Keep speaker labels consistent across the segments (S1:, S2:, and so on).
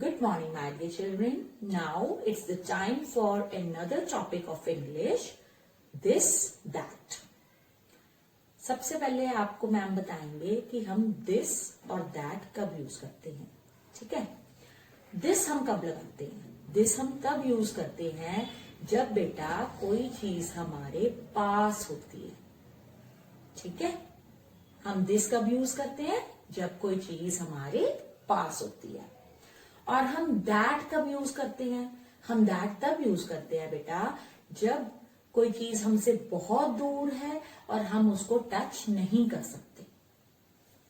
S1: Good morning, my dear children. Now it's the time for another topic of English. This, that. सबसे पहले आपको ma'am बताएंगे कि हम this और that कब यूज करते हैं. ठीक है. this हम कब लगाते हैं. this हम तब यूज करते हैं जब बेटा कोई चीज हमारे पास होती है. ठीक है. हम this कब यूज करते हैं जब कोई चीज हमारे पास होती है. और हम दैट कब यूज करते हैं. हम दैट तब यूज करते हैं बेटा जब कोई चीज हमसे बहुत दूर है और हम उसको टच नहीं कर सकते.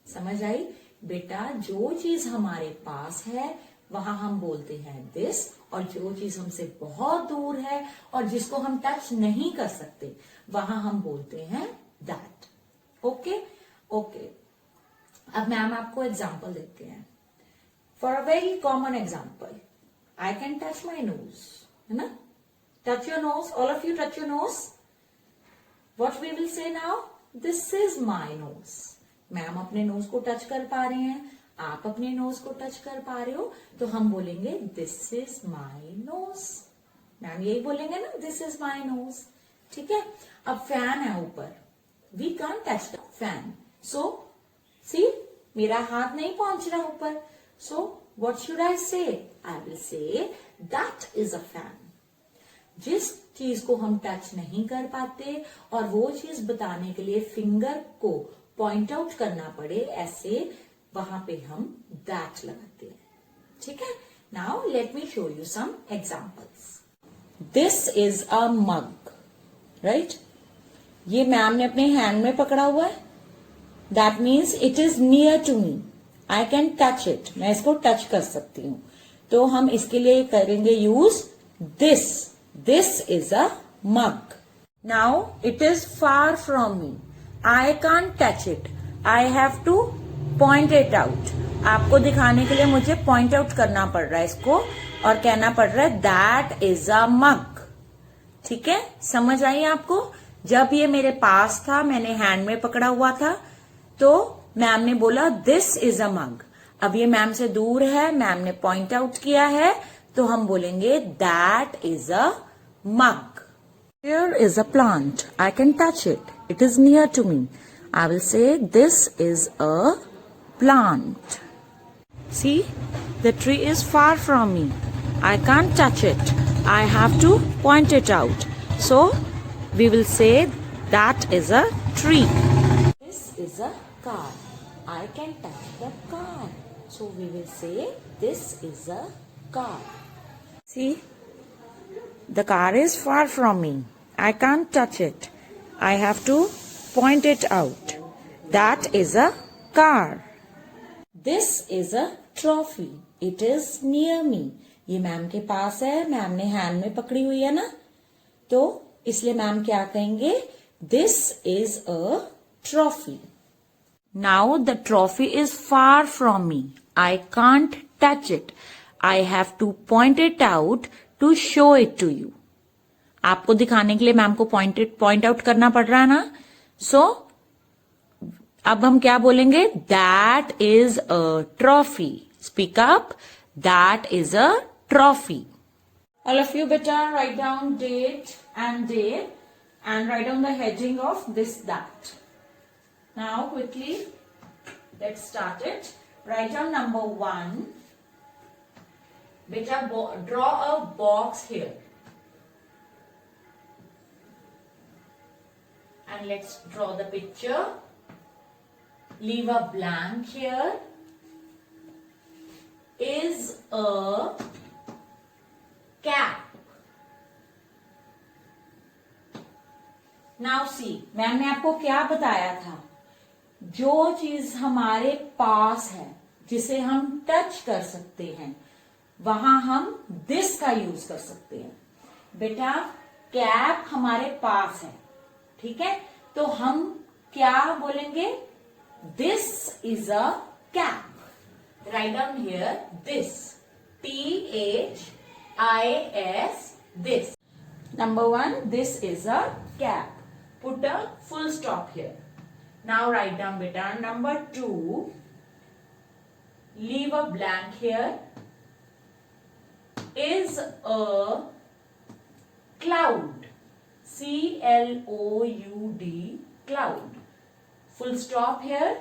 S1: समझ आई बेटा. जो चीज हमारे पास है वहां हम बोलते हैं दिस, और जो चीज हमसे बहुत दूर है और जिसको हम टच नहीं कर सकते वहां हम बोलते हैं दैट. Okay okay. अब मैम आपको एग्जाम्पल देते हैं. For a very common example, I can touch my nose, है ना. Touch your nose. All of you touch your nose. What we will say now? This is my nose. Ma'am अपने knows को touch कर पा रहे हैं, आप अपने नोज को टच कर पा रहे हो, तो हम बोलेंगे this is my nose. Ma'am यही बोलेंगे ना, this is my nose. ठीक है. अब फैन है ऊपर. We can't touch the fan. So, see, मेरा हाथ नहीं पहुंच रहा ऊपर. So, what should I say? I will say, that is a fan. जिस चीज को हम टच नहीं कर पाते और वो चीज बताने के लिए फिंगर को पॉइंट आउट करना पड़े, ऐसे वहां पे हम that लगाते हैं. ठीक है. Now, let me show you some examples. This is a mug, right? ये मैम ने अपने हैंड में पकड़ा हुआ है. That means it is near to me. I can touch it. मैं इसको टच कर सकती हूँ. तो हम इसके लिए करेंगे use this. This is a mug. Now it is far from me. I can't touch it. I have to point it out. आपको दिखाने के लिए मुझे point out करना पड़ रहा है इसको, और कहना पड़ रहा है that is a mug. ठीक है. समझ आई आपको. जब ये मेरे पास था, मैंने हैंड में पकड़ा हुआ था, तो मैम ने बोला दिस इज अ मग. अब ये मैम से दूर है, मैम ने पॉइंट आउट किया है, तो हम बोलेंगे that is a mug. Here is a plant. I can touch it. It is near to me. I will say this is a plant. See, the tree is far from me. I can't touch it. I have to point it out. So we will say that is a tree. This is a car. I can touch the car. So we will say this is a car. See, the car is far from me. I can't touch it. I have to point it out. That is a car. This is a trophy. It is near me. ये ma'am के पास है, ma'am ने hand में पकड़ी हुई है ना, तो इसलिए मैम क्या कहेंगे, This is a trophy. Now the trophy is far from me. I can't touch it. I have to point it out to show it to you. आपको दिखाने के लिए मैम को पॉइंट आउट करना पड़ रहा है ना. So, अब हम क्या बोलेंगे, that is a trophy. Speak up. That is a trophy. All of you better write down date and day and write down the heading of this, that. Now quickly, let's start it. Write down number 1. Beta, draw a box here. And let's draw the picture. Leave a blank here. Is a cap. Now see, ma'am ने आपको क्या बताया था, जो चीज हमारे पास है जिसे हम टच कर सकते हैं वहां हम दिस का यूज कर सकते हैं. बेटा कैप हमारे पास है, ठीक है, तो हम क्या बोलेंगे, this is a cap. Write down here this, THIS, this. Number 1, this is a cap. Put a full stop here. Now write down beta. Number 2, leave a blank here. is a cloud. C-L-O-U-D, cloud. Full stop here.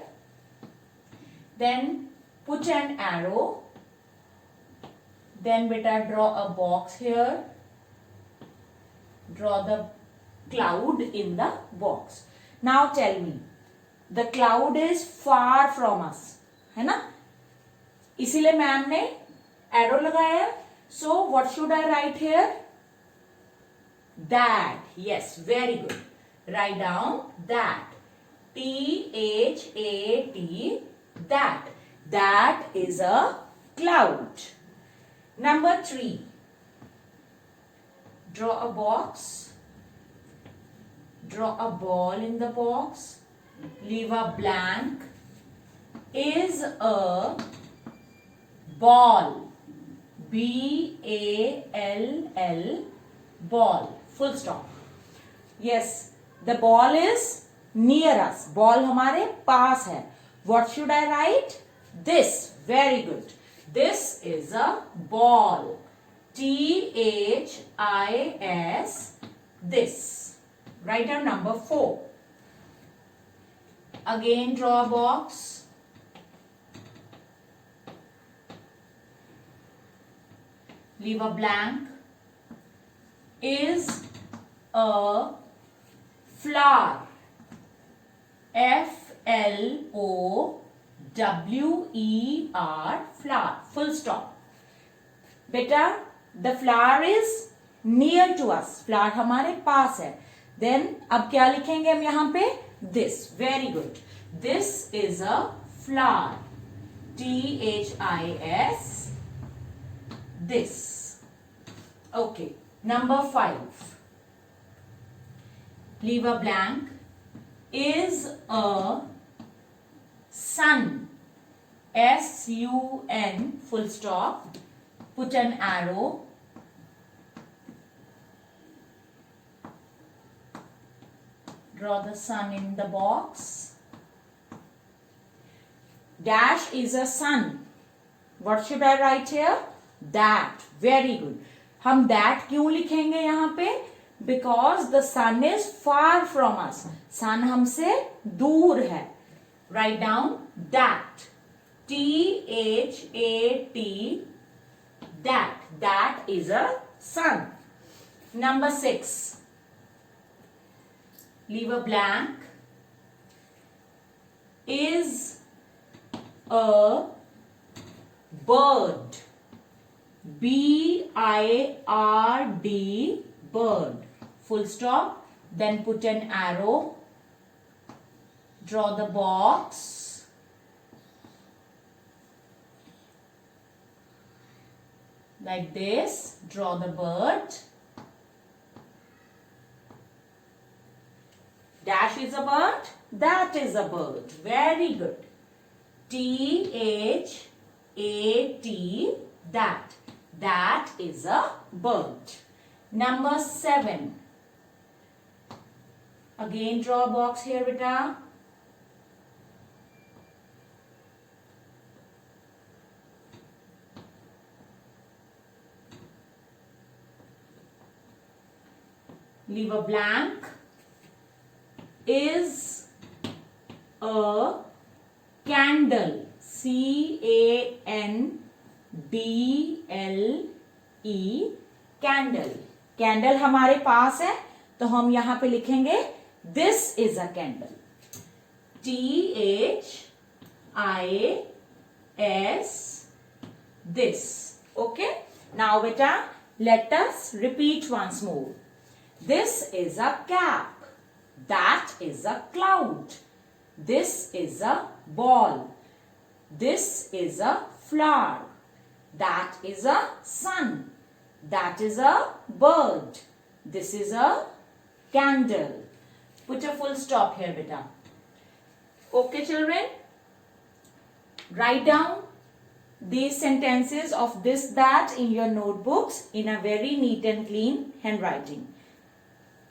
S1: Then put an arrow. Then beta draw a box here. Draw the cloud in the box. Now tell me, the cloud is far from us, है ना? इसीलिए ma'am ने arrow लगाया. So what should I write here? That. Yes, very good. Write down that. T-H-A-T, that. That is a cloud. Number 3. Draw a box. Draw a ball in the box. Leave a blank. Is a ball. B-A-L-L, ball. Full stop. Yes, the ball is near us. Ball हमारे पास है. What should I write? This. Very good. This is a ball. T-H-I-S, this. Write down number 4. Again draw a box. Leave a blank. Is a flower. F-L-O-W-E-R, flower. Full stop. Beta, the flower is near to us. Flower हमारे पास है. Then अब क्या लिखेंगे हम यहाँ पे? This. Very good. This is a flower. T-H-I-S. This. Okay. Number 5. Leave a blank. Is a sun. S-U-N, full stop. Put an arrow. Draw the sun in the box. Dash is a sun. What should I write here? That. Very good. हम that क्यों लिखेंगे यहाँ पे? Because the sun is far from us. Sun हमसे दूर है. Write down that. T-H-A-T, that. That is a sun. Number 6. Leave a blank. Is a bird. B-I-R-D, bird. Full stop. Then put an arrow. Draw the box. Like this. Draw the bird. Dash is a bird. That is a bird. Very good. T-H-A-T, that. That is a bird. Number 7. Again draw a box here, beta. Leave a blank. Is a candle. C-A-N-D-L-E, candle. Candle हमारे पास है तो हम यहाँ पे लिखेंगे this is a candle. T-H-I-S, this. Okay. Now beta, let us repeat once more. This is a cap. That is a cloud. This is a ball. This is a flower. That is a sun. That is a bird. This is a candle. Put a full stop here, beta. Okay, children? Write down these sentences of this, that in your notebooks in a very neat and clean handwriting.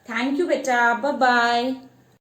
S1: Thank you, beta. Bye-bye.